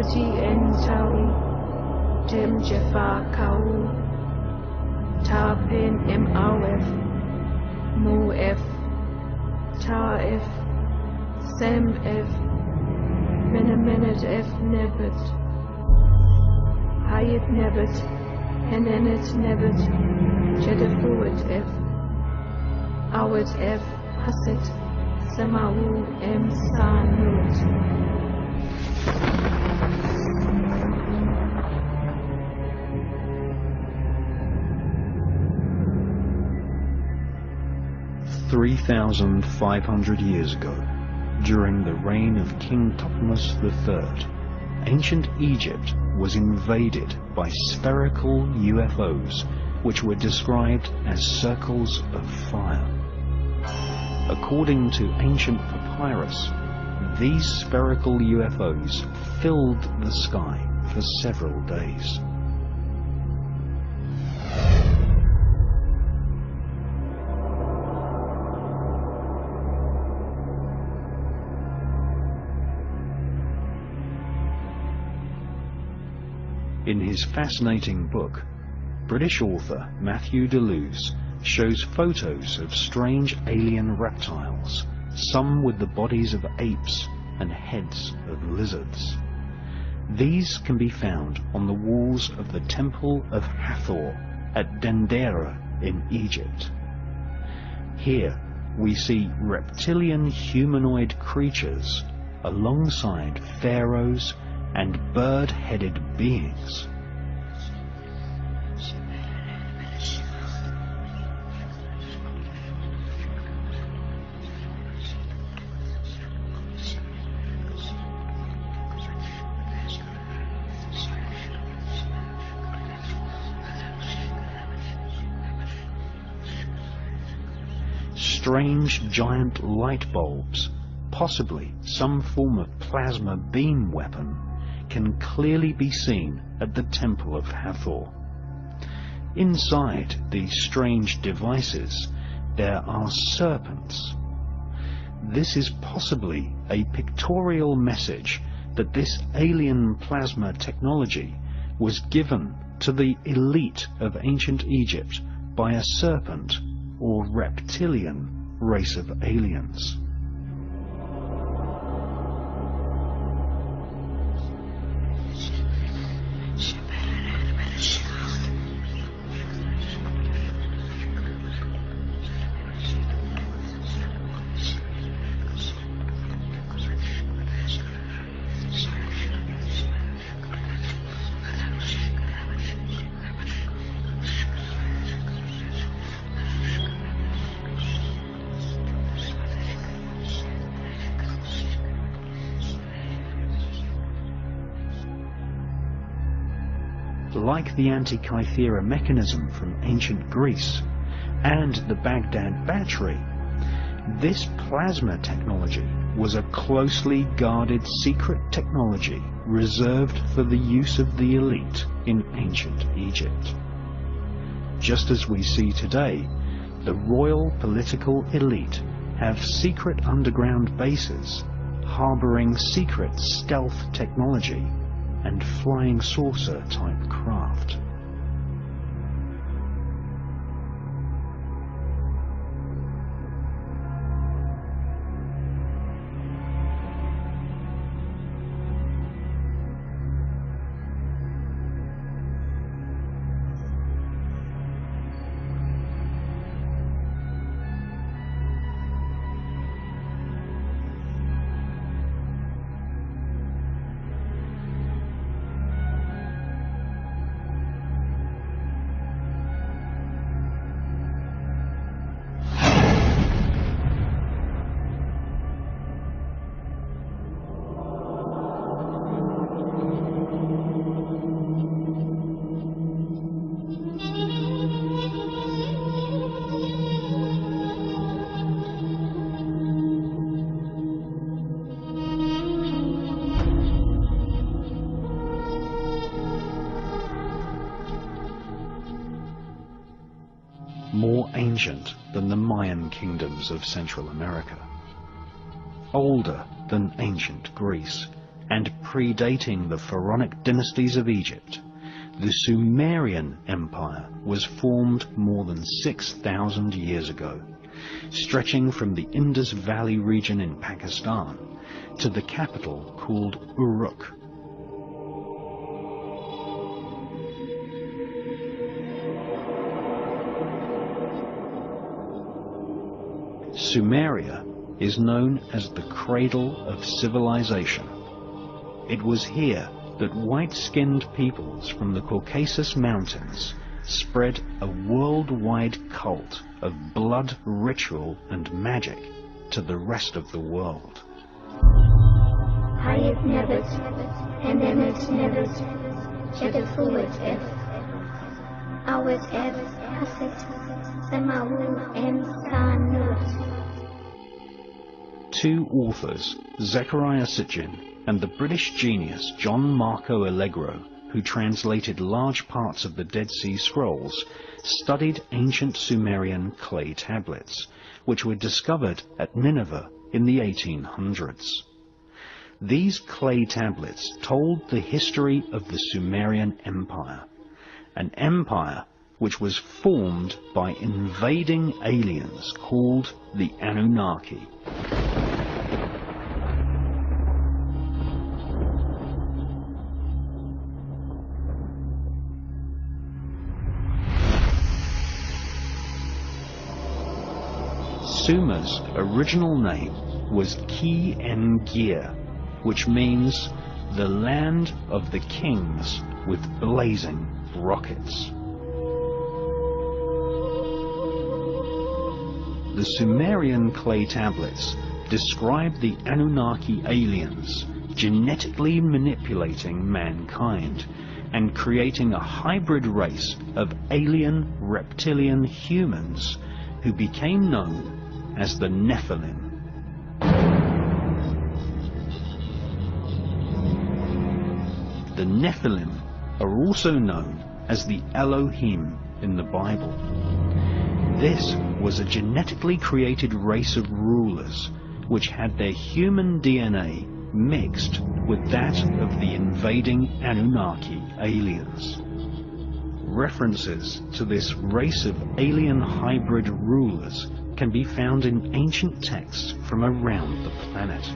Waji en Tawi, Tem Jafar Kau, Tarpen em Awef, Mu F, Tar F, Sem F, Menemenet F Nebet, Hayet Nebet, Henenet Nebet, Jedefuet F, Awet F, Haset, Samawu M Sanut. 3,500 years ago, during the reign of King Thutmose III, ancient Egypt was invaded by spherical UFOs which were described as circles of fire. According to ancient papyrus, these spherical UFOs filled the sky for several days. In his fascinating book, British author Matthew Deleuze shows photos of strange alien reptiles, some with the bodies of apes and heads of lizards. These can be found on the walls of the Temple of Hathor at Dendera in Egypt. Here we see reptilian humanoid creatures alongside pharaohs and bird-headed beings. Strange giant light bulbs, possibly some form of plasma beam weapon, can clearly be seen at the Temple of Hathor. Inside these strange devices there are serpents. This is possibly a pictorial message that this alien plasma technology was given to the elite of ancient Egypt by a serpent or reptilian race of aliens. Like the Antikythera mechanism from ancient Greece and the Baghdad battery, this plasma technology was a closely guarded secret technology reserved for the use of the elite in ancient Egypt. Just as we see today, the royal political elite have secret underground bases harboring secret stealth technology and flying saucer type craft. More ancient than the Mayan kingdoms of Central America, older than ancient Greece, and predating the pharaonic dynasties of Egypt, the Sumerian Empire was formed more than 6,000 years ago, stretching from the Indus Valley region in Pakistan to the capital called Uruk. Sumeria is known as the cradle of civilization. It was here that white-skinned peoples from the Caucasus Mountains spread a worldwide cult of blood ritual and magic to the rest of the world. Two authors, Zechariah Sitchin and the British genius John Marco Allegro, who translated large parts of the Dead Sea Scrolls, studied ancient Sumerian clay tablets, which were discovered at Nineveh in the 1800s. These clay tablets told the history of the Sumerian Empire, an empire which was formed by invading aliens called the Anunnaki. Sumer's original name was Ki-en-Gir, which means the land of the kings with blazing rockets. The Sumerian clay tablets describe the Anunnaki aliens genetically manipulating mankind and creating a hybrid race of alien reptilian humans who became known as the Nephilim. The Nephilim are also known as the Elohim in the Bible. This was a genetically created race of rulers which had their human DNA mixed with that of the invading Anunnaki aliens. References to this race of alien hybrid rulers can be found in ancient texts from around the planet.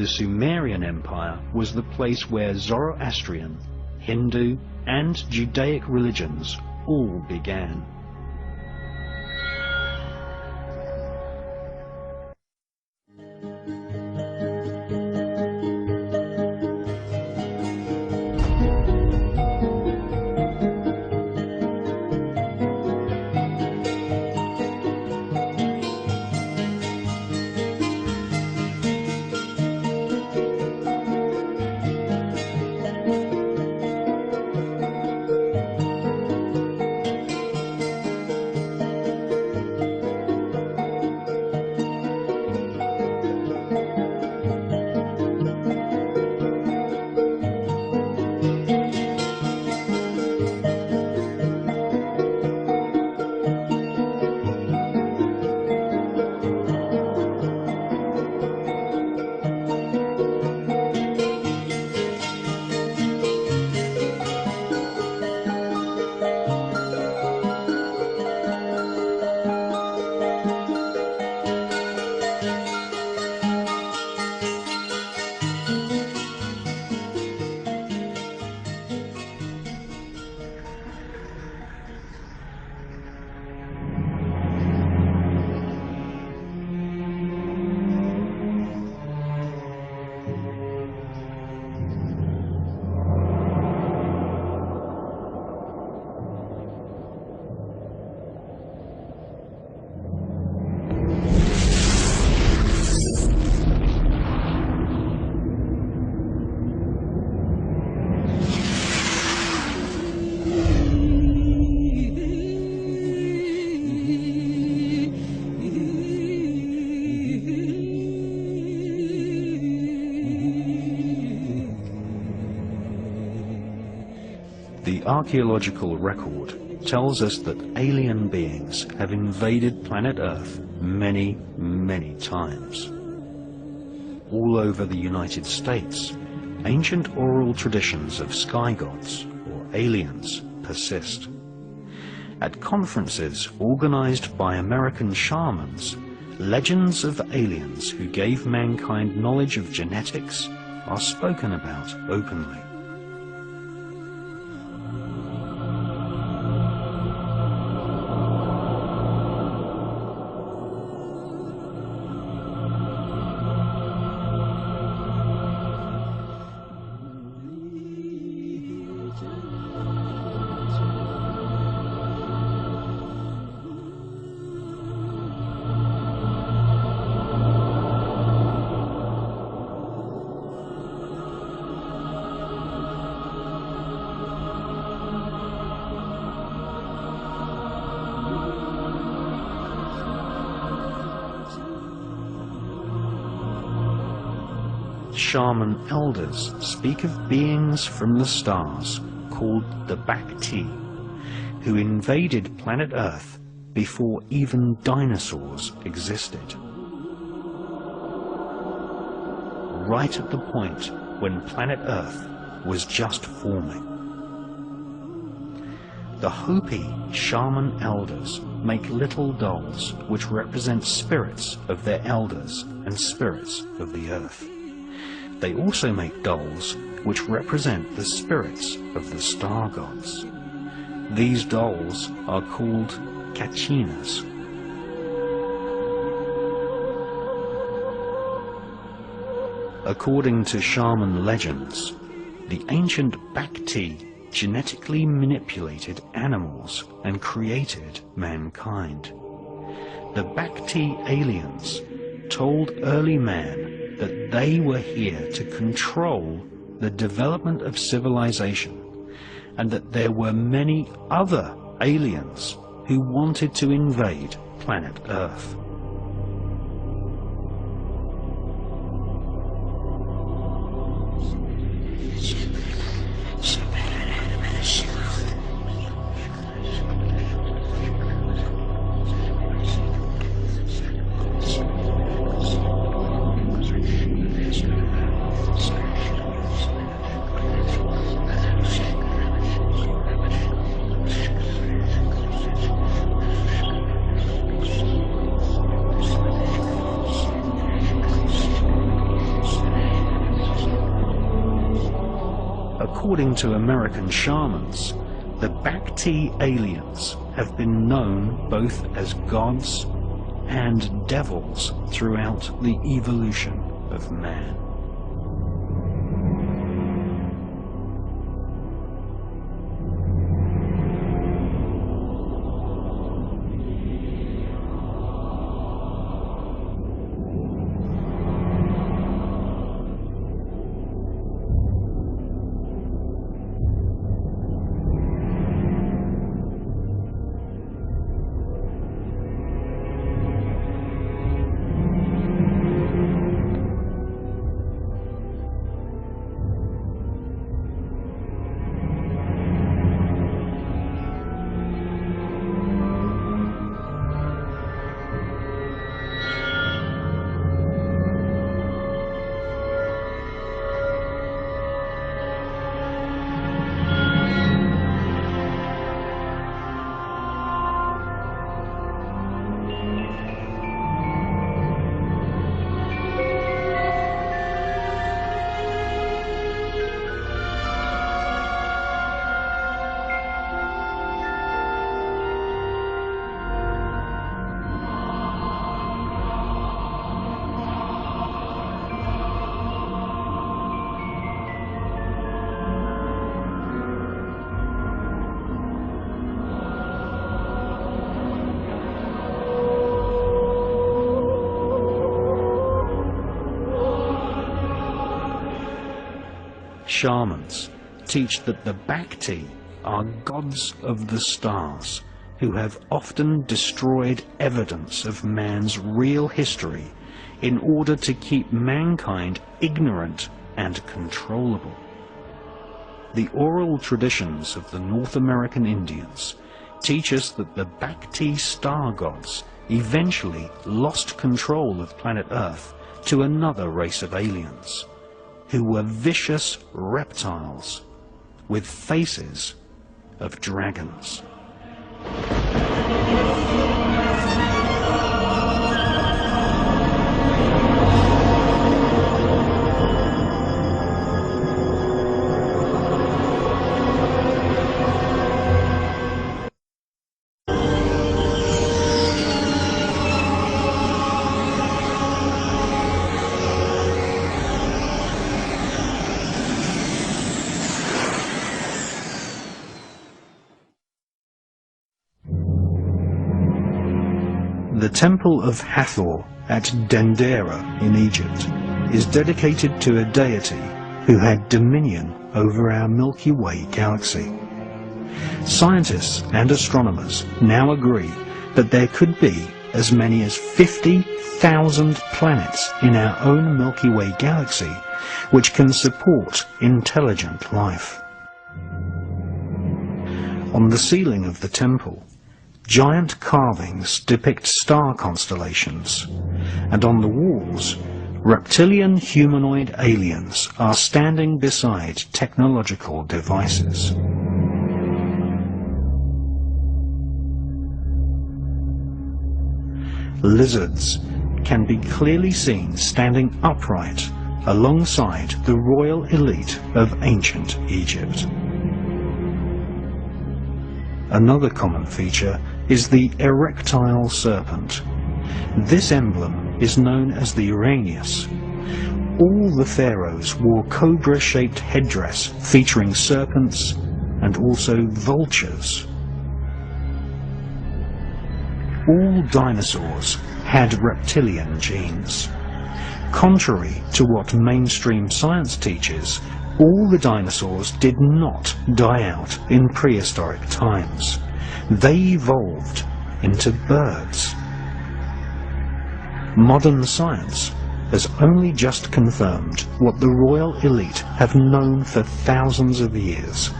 The Sumerian Empire was the place where Zoroastrian, Hindu, and Judaic religions all began. The archaeological record tells us that alien beings have invaded planet Earth many, many times. All over the United States, ancient oral traditions of sky gods, or aliens, persist. At conferences organized by American shamans, legends of aliens who gave mankind knowledge of genetics are spoken about openly. Shaman elders speak of beings from the stars called the Bacti, who invaded planet Earth before even dinosaurs existed. Right at the point when planet Earth was just forming. The Hopi shaman elders make little dolls which represent spirits of their elders and spirits of the earth. They also make dolls which represent the spirits of the star gods. These dolls are called kachinas. According to shaman legends, the ancient Bacti genetically manipulated animals and created mankind. The Bacti aliens told early man that they were here to control the development of civilization, and that there were many other aliens who wanted to invade planet Earth. According to American shamans, the Bacti aliens have been known both as gods and devils throughout the evolution of man. Shamans teach that the Bacti are gods of the stars who have often destroyed evidence of man's real history in order to keep mankind ignorant and controllable. the oral traditions of the North American Indians teach us that the Bhakti star gods eventually lost control of planet Earth to another race of aliens, who were vicious reptiles with faces of dragons. The Temple of Hathor at Dendera in Egypt is dedicated to a deity who had dominion over our Milky Way galaxy. Scientists and astronomers now agree that there could be as many as 50,000 planets in our own Milky Way galaxy which can support intelligent life. On the ceiling of the temple, giant carvings depict star constellations, and on the walls, reptilian humanoid aliens are standing beside technological devices. Lizards can be clearly seen standing upright alongside the royal elite of ancient Egypt. Another common feature is the erectile serpent. This emblem is known as the Uranus. All the pharaohs wore cobra-shaped headdress featuring serpents and also vultures. All dinosaurs had reptilian genes. Contrary to what mainstream science teaches, all the dinosaurs did not die out in prehistoric times. They evolved into birds. Modern science has only just confirmed what the royal elite have known for thousands of years,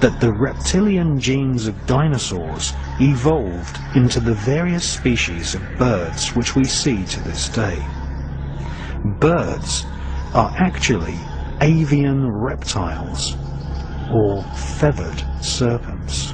that the reptilian genes of dinosaurs evolved into the various species of birds which we see to this day. Birds are actually avian reptiles, or feathered serpents.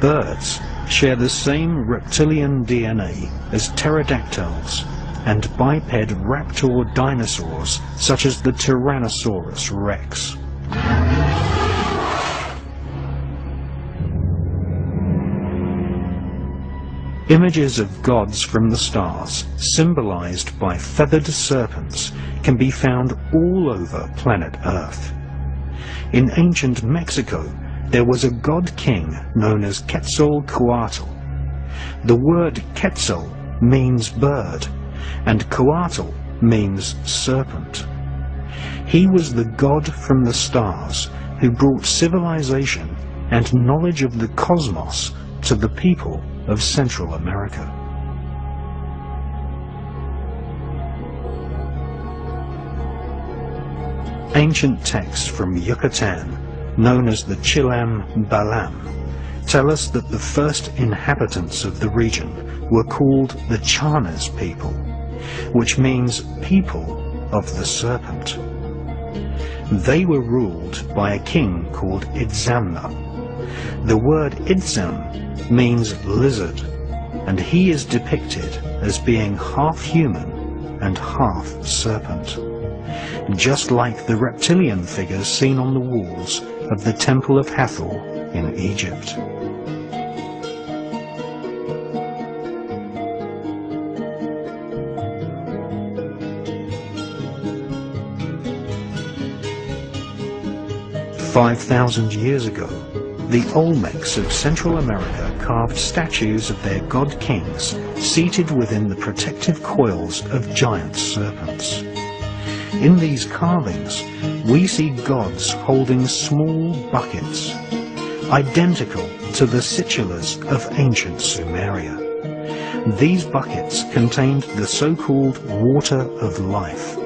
Birds share the same reptilian DNA as pterodactyls and biped raptor dinosaurs such as the Tyrannosaurus rex. Images of gods from the stars, symbolized by feathered serpents, can be found all over planet Earth. In ancient Mexico, there was a god-king known as Quetzalcoatl. The word Quetzal means bird, and Coatl means serpent. He was the god from the stars who brought civilization and knowledge of the cosmos to the people of Central America. Ancient texts from Yucatan, known as the Chilam Balam, tell us that the first inhabitants of the region were called the Chanas people, which means people of the serpent. They were ruled by a king called Itzamna. The word Itzam means lizard, and he is depicted as being half human and half serpent, just like the reptilian figures seen on the walls of the Temple of Hathor in Egypt. "5,000 years ago, the Olmecs of Central America carved statues of their god kings seated within the protective coils of giant serpents. In these carvings, we see gods holding small buckets, identical to the situlas of ancient Sumeria. These buckets contained the so-called water of life.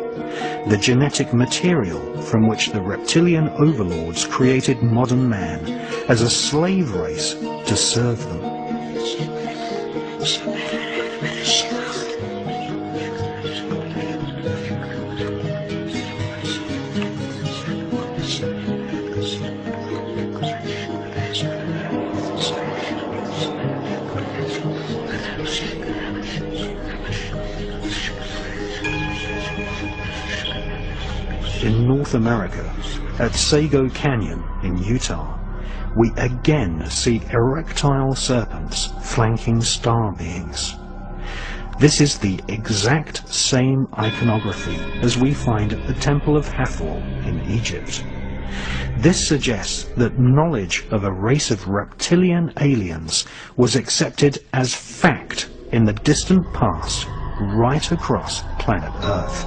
the genetic material from which the reptilian overlords created modern man as a slave race to serve them. In North America, at Sago Canyon in Utah, we again see erectile serpents flanking star beings. This is the exact same iconography as we find at the Temple of Hathor in Egypt. This suggests that knowledge of a race of reptilian aliens was accepted as fact in the distant past right across planet Earth.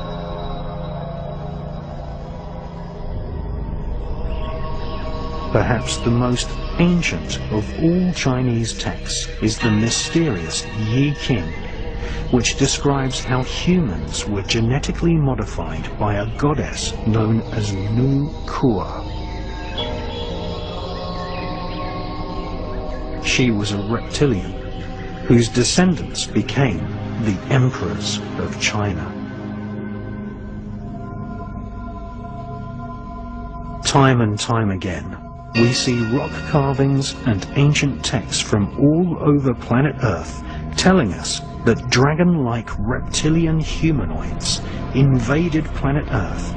Perhaps the most ancient of all Chinese texts is the mysterious Yi Qing, which describes how humans were genetically modified by a goddess known as Nu Kua. She was a reptilian, whose descendants became the emperors of China. Time and time again, we see rock carvings and ancient texts from all over planet Earth telling us that dragon-like reptilian humanoids invaded planet Earth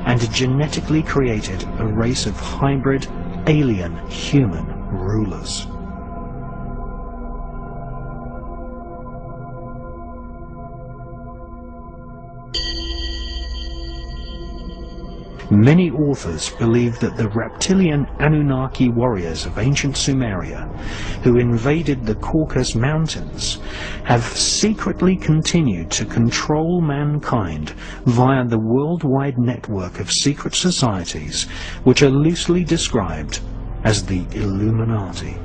and genetically created a race of hybrid alien human rulers. Many authors believe that the reptilian Anunnaki warriors of ancient Sumeria, who invaded the Caucasus Mountains, have secretly continued to control mankind via the worldwide network of secret societies, which are loosely described as the Illuminati.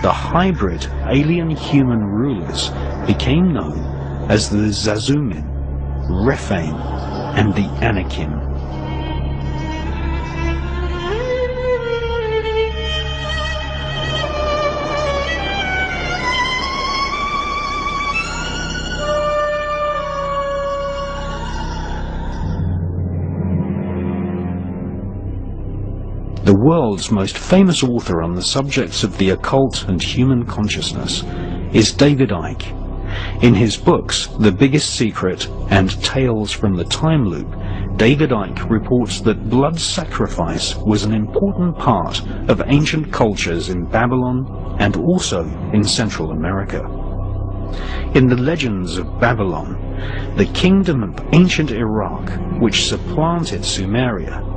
The hybrid alien-human rulers became known as the Zazumin, Rephaim, and the Anakim. The world's most famous author on the subjects of the occult and human consciousness is David Icke. In his books, The Biggest Secret and Tales from the Time Loop, David Icke reports that blood sacrifice was an important part of ancient cultures in Babylon and also in Central America. In the legends of Babylon, the kingdom of ancient Iraq, which supplanted Sumeria,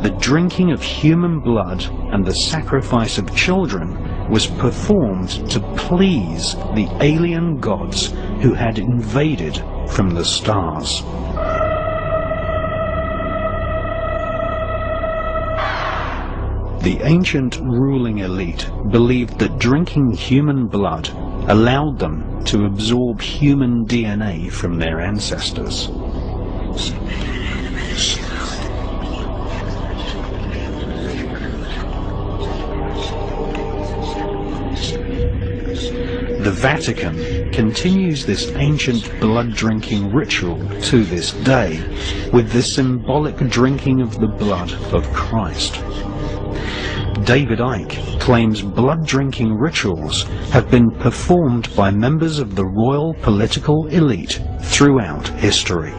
the drinking of human blood and the sacrifice of children was performed to please the alien gods who had invaded from the stars. The ancient ruling elite believed that drinking human blood allowed them to absorb human DNA from their ancestors. The Vatican continues this ancient blood-drinking ritual to this day with the symbolic drinking of the blood of Christ. David Icke claims blood-drinking rituals have been performed by members of the royal political elite throughout history.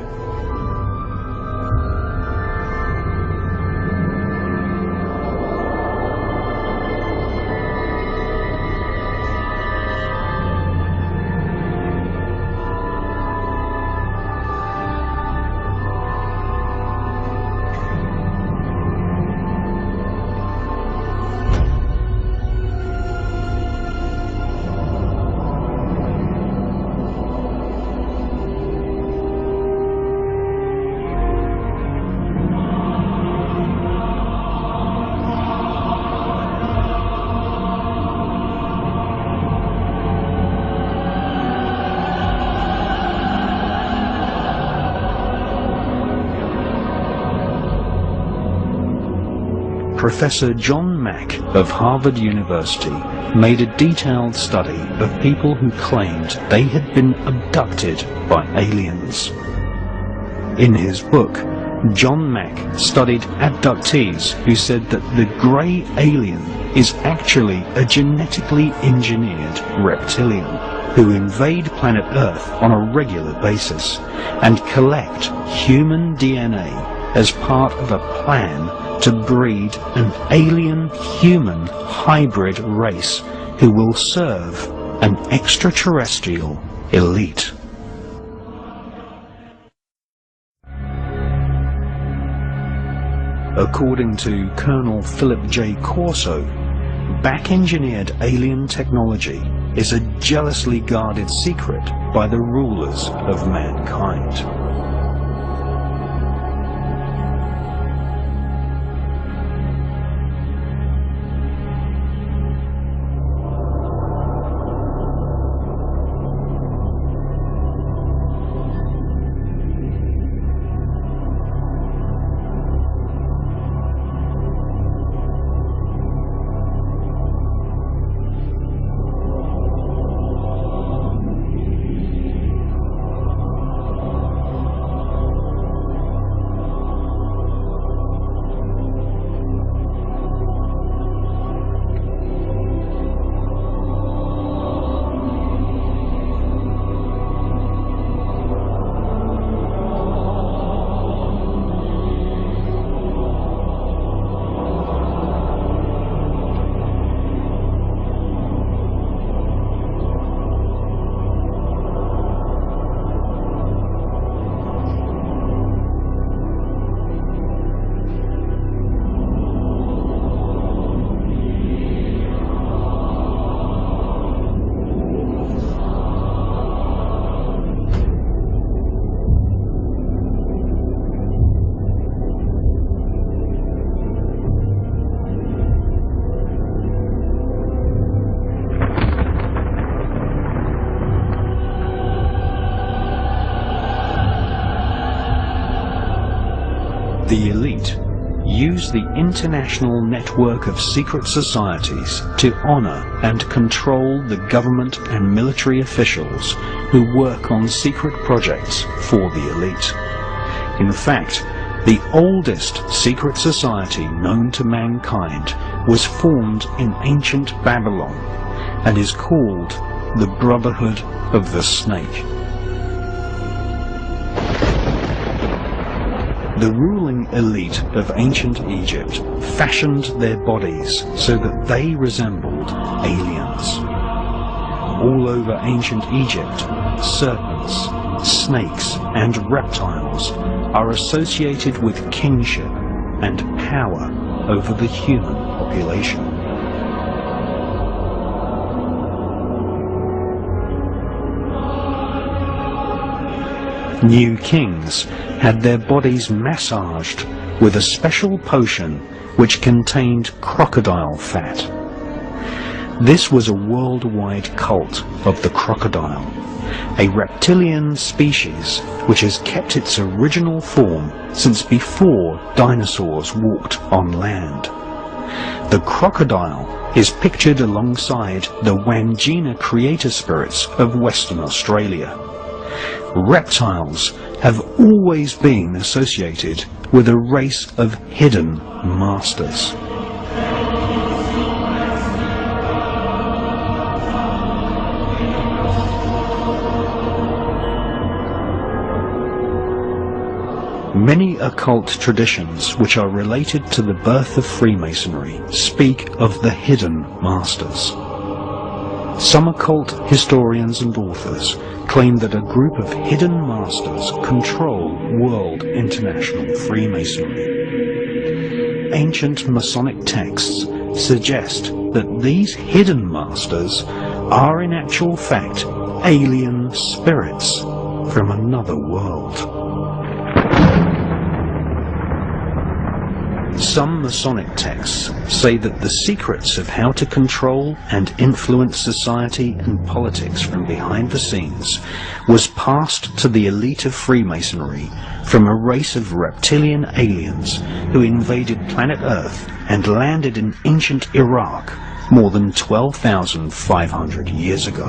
Professor John Mack of Harvard University made a detailed study of people who claimed they had been abducted by aliens. In his book, John Mack studied abductees who said that the grey alien is actually a genetically engineered reptilian who invade planet Earth on a regular basis and collect human DNA as part of a plan to breed an alien-human hybrid race who will serve an extraterrestrial elite. According to Colonel Philip J. Corso, back-engineered alien technology is a jealously guarded secret by the rulers of mankind. The elite use the international network of secret societies to honor and control the government and military officials who work on secret projects for the elite. In fact, the oldest secret society known to mankind was formed in ancient Babylon and is called the Brotherhood of the Snake. The ruling elite of ancient Egypt fashioned their bodies so that they resembled aliens. All over ancient Egypt, serpents, snakes, and reptiles are associated with kingship and power over the human population. New kings had their bodies massaged with a special potion which contained crocodile fat. This was a worldwide cult of the crocodile, a reptilian species which has kept its original form since before dinosaurs walked on land. The crocodile is pictured alongside the Wangina creator spirits of Western Australia. Reptiles have always been associated with a race of hidden masters. Many occult traditions which are related to the birth of Freemasonry speak of the hidden masters. Some occult historians and authors claim that a group of hidden masters control world international Freemasonry. Ancient Masonic texts suggest that these hidden masters are in actual fact alien spirits from another world. Some Masonic texts say that the secrets of how to control and influence society and politics from behind the scenes was passed to the elite of Freemasonry from a race of reptilian aliens who invaded planet Earth and landed in ancient Iraq more than 12,500 years ago.